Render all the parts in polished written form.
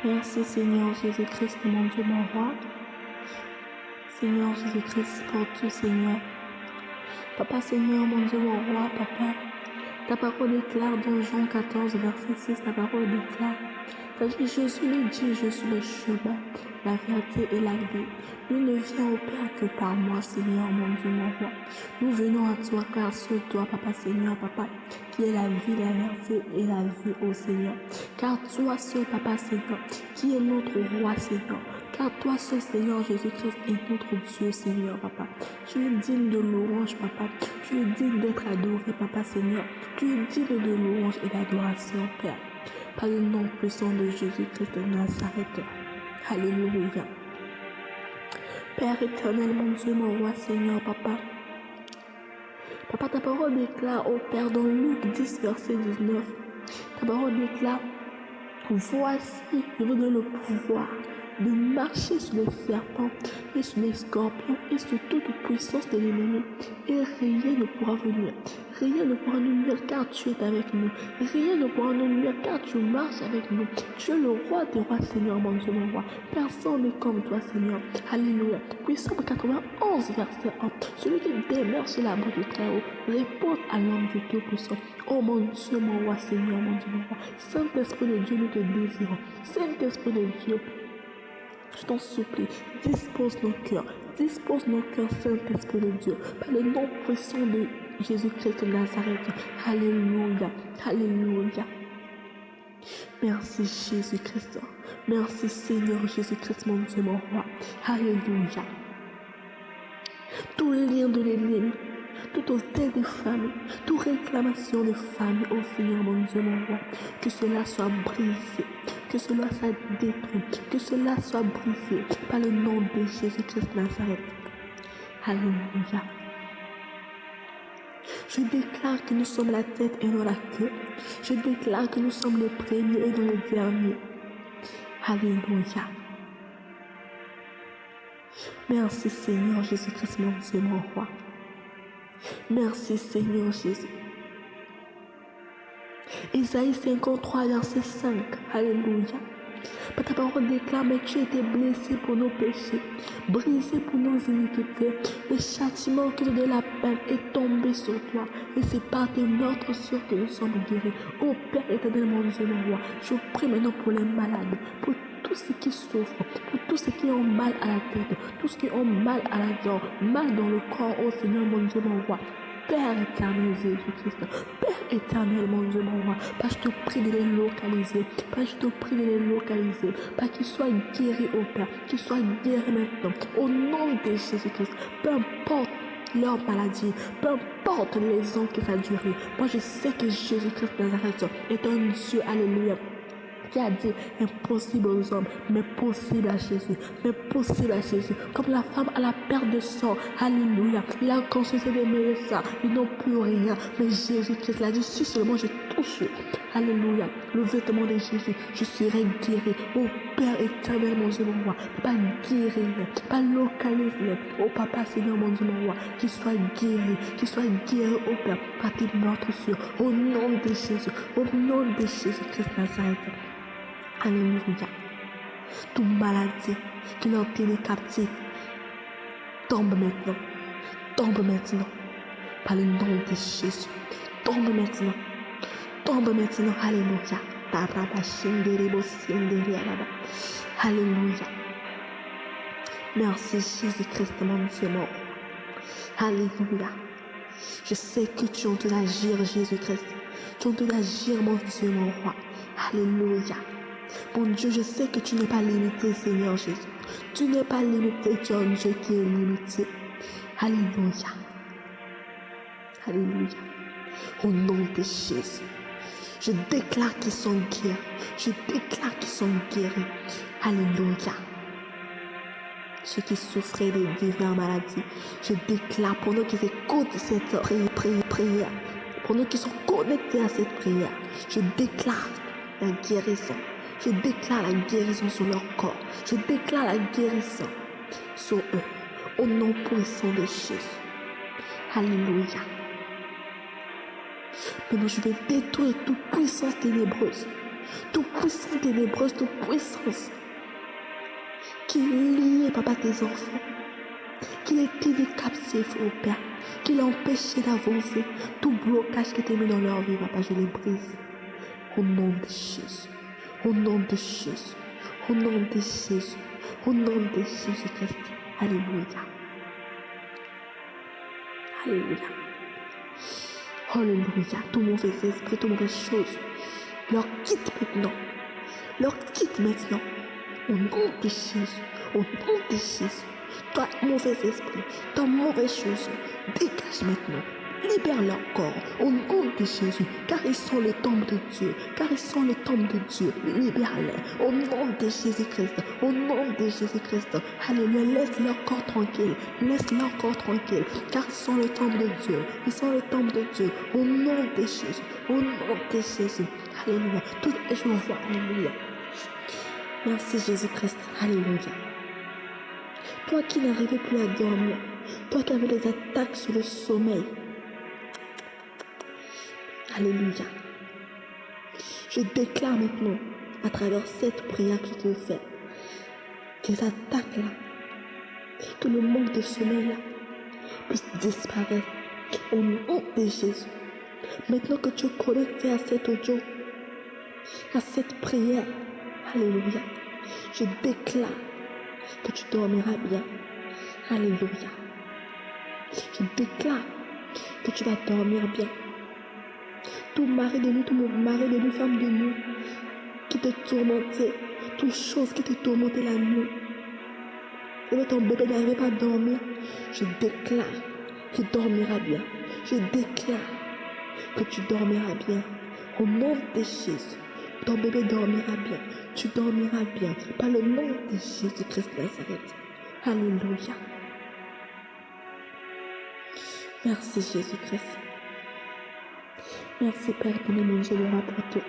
Merci Seigneur Jésus-Christ, mon Dieu, mon roi. Seigneur Jésus-Christ, pour tout Seigneur. Papa Seigneur, mon Dieu, mon roi, Papa. Ta parole déclare dans Jean 14, verset 6, ta parole déclare. Je suis le Dieu, je suis le chemin, la vérité et la vie. Nous ne vient au Père que par moi, Seigneur, mon Dieu, mon roi. Nous venons à toi, car seul toi, Papa Seigneur, Papa, qui est la vie, la vérité et la vie, ô Seigneur. Car toi seul, Papa Seigneur, qui est notre roi, Seigneur. Car toi seul, Seigneur Jésus-Christ, est notre Dieu, Seigneur, Papa. Tu es digne de louange, Papa. Tu es digne d'être adoré, Papa Seigneur. Tu es digne de louange et d'adoration, Père. Par le nom puissant de Jésus-Christ de Nazareth. Alléluia. Père éternel, mon Dieu, mon roi, Seigneur, Papa. Papa, ta parole déclare au Père dans Luc 10, verset 19. Ta parole déclare, voici, je vous donne le pouvoir de marcher sur les serpents et sur les scorpions et sur toute puissance de l'ennemi. Et rien ne pourra venir. Rien ne pourra nous nuire car tu es avec nous. Rien ne pourra nous nuire car tu marches avec nous. Tu es le roi des rois, Seigneur, mon Dieu, mon roi. Personne n'est comme toi, Seigneur. Alléluia. Puis Psalm 91, verset 1. Celui qui demeure sur la boue du Très-Haut répond à l'homme du Tout-Puissant. Oh mon Dieu, mon roi, Seigneur, mon Dieu, mon roi. Saint-Esprit de Dieu, nous te désirons. Saint-Esprit de Dieu, je t'en supplie, dispose nos cœurs, Saint-Esprit de Dieu, par le nom puissant de Jésus-Christ de Nazareth. Alléluia, alléluia. Merci Jésus-Christ, merci Seigneur Jésus-Christ, mon Dieu, mon roi. Alléluia. Tout lien de l'ennemi, tout hôtel des familles, toute réclamation de famille, ô Seigneur, mon Dieu, mon roi, que cela soit brisé. Que cela soit détruit, que cela soit brisé par le nom de Jésus-Christ Nazareth. Alléluia. Je déclare que nous sommes la tête et non la queue. Je déclare que nous sommes les premiers et non les derniers. Alléluia. Merci Seigneur Jésus-Christ, mon Dieu, mon roi. Merci Seigneur Jésus. Isaïe 53, verset 5. Alléluia. Ta parole déclare, mais tu étais blessé pour nos péchés, brisé pour nos iniquités. Le châtiment qui te donne la peine est tombé sur toi. Et c'est par tes meurtrissures que nous sommes guéris. Ô Père éternel, mon Dieu, mon roi, je prie maintenant pour les malades, pour tous ceux qui souffrent, pour tous ceux qui ont mal à la tête, tous ceux qui ont mal à la dent, mal dans le corps, ô Seigneur, mon Dieu, mon roi. Père éternel Jésus-Christ, Père éternel, mon Dieu, mon roi, Père, je te prie de les localiser, Père, je te prie de les localiser, Père, qu'ils soient guéris, au Père, qu'ils soient guéris maintenant, au nom de Jésus-Christ, peu importe leur maladie, peu importe les ans que ça a duré, moi je sais que Jésus-Christ Nazareth est un Dieu, alléluia, qui a dit impossible aux hommes, mais possible à Jésus, mais possible à Jésus. Comme la femme à la perte de sang, alléluia, il a consulté des médecins, ils n'ont plus rien, mais Jésus-Christ l'a dit, si seulement je touche, alléluia, le vêtement de Jésus, je serai guéri. Oh Père éternel, mon Dieu, mon roi, pas guérir, pas localiser, oh Papa Seigneur, mon Dieu, mon roi, qu'il soit guéri, oh Père, par tes meurtrissures, au nom de Jésus, au nom de Jésus-Christ Nazareth. Alléluia. Toute maladie qui nous tient captifs tombe maintenant. Tombe maintenant. Par le nom de Jésus. Tombe maintenant. Tombe maintenant. Alléluia. Alléluia. Merci Jésus-Christ, mon Dieu, mon roi. Alléluia. Je sais que tu entends agir, Jésus-Christ. Tu entends agir, mon Dieu, mon roi. Alléluia. Mon Dieu, je sais que tu n'es pas limité, Seigneur Jésus. Tu n'es pas limité, tu es un Dieu qui est limité. Alléluia. Alléluia. Au nom de Jésus, je déclare qu'ils sont guéris. Je déclare qu'ils sont guéris. Alléluia. Ceux qui souffraient de diverses maladies, je déclare pour nous qui écoutent cette prière, pour nous qui sont connectés à cette prière, je déclare la guérison. Je déclare la guérison sur leur corps. Je déclare la guérison sur eux. Au nom puissant de Jésus. Alléluia. Maintenant, je vais détruire toute puissance ténébreuse. toute puissance ténébreuse, toute puissance qui lie, papa, tes enfants, qui les tient captifs, oh Père, qui les empêche d'avancer, tout blocage qui était mis dans leur vie, papa, je les brise. Au nom de Jésus, au nom de Jésus, au nom de Jésus, au nom de Jésus-Christ. Alléluia. Alléluia. Alléluia. Tout mauvais esprit, toute mauvaise chose, leur quitte maintenant. Leur quitte maintenant. Au nom de Jésus. Au nom de Jésus. Toi, mauvais esprit, toi, mauvaise chose, dégage maintenant. Libère leur corps au nom de Jésus, car ils sont le temple de Dieu, car ils sont le temple de Dieu. Libère-les au nom de Jésus-Christ, au nom de Jésus-Christ. Alléluia, laisse leur corps tranquille, laisse leur corps tranquille, car ils sont le temple de Dieu, ils sont le temple de Dieu, au nom de Jésus, au nom de Jésus. Alléluia, tout est je vois, alléluia. Merci Jésus-Christ, alléluia. Toi qui n'arrivais plus à dormir, toi qui avais des attaques sur le sommeil, alléluia. Je déclare maintenant, à travers cette prière que je te fais, que les attaques là, que le manque de sommeil là, puisse disparaître au nom de Jésus. Maintenant que tu es connecté à cet audio, à cette prière, alléluia, je déclare que tu dormiras bien. Alléluia. Je déclare que tu vas dormir bien. Tout mari de nous, tout mon mari de nous, femme de nous, qui te tourmentait, toute chose qui te tourmentait la nuit. Et ton bébé n'arrivait pas à dormir. Je déclare que tu dormiras bien. Je déclare que tu dormiras bien. Au nom de Jésus, ton bébé dormira bien. Tu dormiras bien. Par le nom de Jésus-Christ de Nazareth. Alléluia. Merci Jésus-Christ. Merci Père éternel, mon Dieu, le roi pour toi.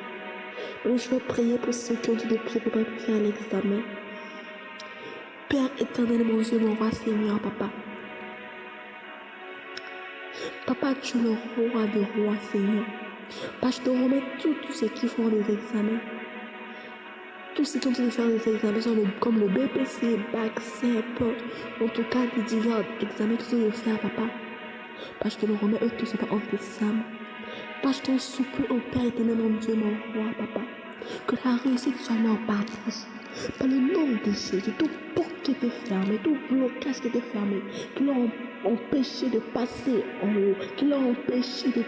Je vais prier pour ceux qui ont dit de prier pour faire l'examen. Père éternel, mon Dieu, mon roi, Seigneur, Papa. Papa, tu es le roi des rois, Seigneur. Papa, je te remets tous ceux qui font des examens. Tous ceux qui ont dit de faire des examens, comme le BPC, BAC, CEP, en tout cas, des divers examens qu'ils ont de faire, Papa. Papa, je te le remets eux tous en décembre. Papa, je t'en supplie, au Père éternel, mon Dieu, mon roi, Papa, que la réussite soit leur partage. Par le nom de Jésus, toute porte qui était fermée, tout blocage qui était fermé, qui l'ont empêché de passer en haut, qui l'ont empêché de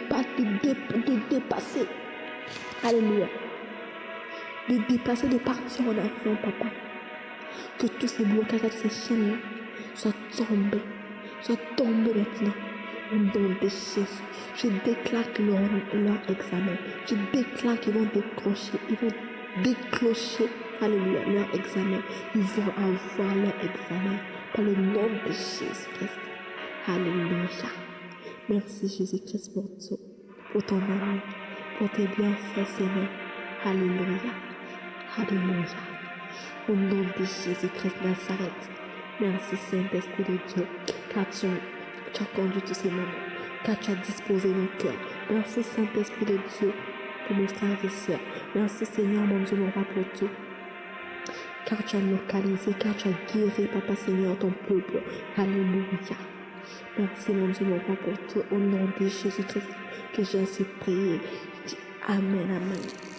dépasser. Alléluia. De dépasser, de partir en avant, Papa. Que tous ces blocages, toutes ces chaînes-là soient tombés maintenant. Au nom de Jésus, je déclare que leur examen, je déclare qu'ils vont déclencher, alléluia, leur examen. Ils vont avoir leur examen par le nom de Jésus-Christ. Alléluia. Merci Jésus-Christ pour ton amour, pour tes bienfaits, Seigneur. Alléluia. Alléluia. Au nom de Jésus-Christ Nazareth. Merci Saint-Esprit de Dieu, car tu as conduit tous ces moments, car tu as disposé nos cœurs. Merci Saint-Esprit de Dieu pour mes frères et sœurs. Merci Seigneur, mon Dieu, mon roi, pour tout. Car tu as localisé, car tu as guéri, Papa Seigneur, ton peuple. Alléluia. Merci mon Dieu, mon roi, pour tout. Au nom de Jésus-Christ, que j'ai ainsi prié. Amen, amen.